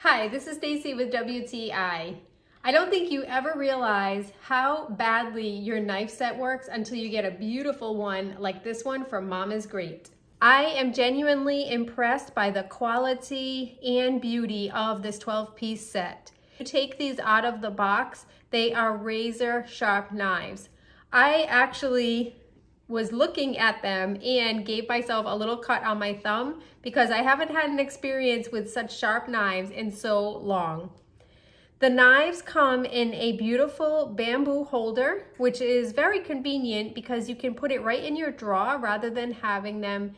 Hi, this is Stacy with WTI. I don't think you ever realize how badly your knife set works until you get a beautiful one like this one from Mama's Great. I am genuinely impressed by the quality and beauty of this 12-piece set. To take these out of the box, they are razor sharp knives. I actually was looking at them and gave myself a little cut on my thumb because I haven't had an experience with such sharp knives in so long. The knives come in a beautiful bamboo holder, which is very convenient because you can put it right in your drawer rather than having them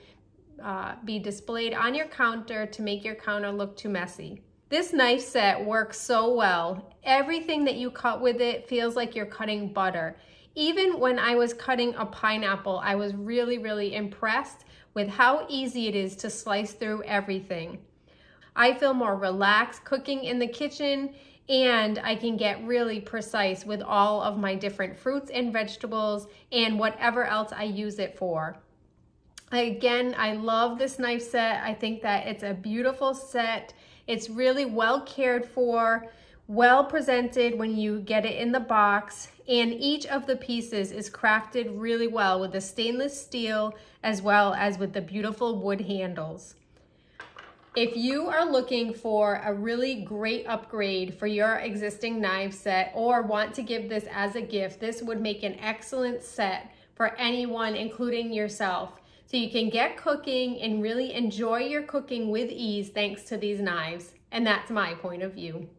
be displayed on your counter to make your counter look too messy. This knife set works so well. Everything that you cut with it feels like you're cutting butter. Even when I was cutting a pineapple, I was really impressed with how easy it is to slice through everything. I feel more relaxed cooking in the kitchen, and I can get really precise with all of my different fruits and vegetables and whatever else I use it for. Again, I love this knife set. I think that it's a beautiful set. It's really well cared for, well presented when you get it in the box, and each of the pieces is crafted really well with the stainless steel as well as with the beautiful wood handles. If you are looking for a really great upgrade for your existing knife set or want to give this as a gift, this would make an excellent set for anyone, including yourself. So you can get cooking and really enjoy your cooking with ease thanks to these knives. And that's my point of view.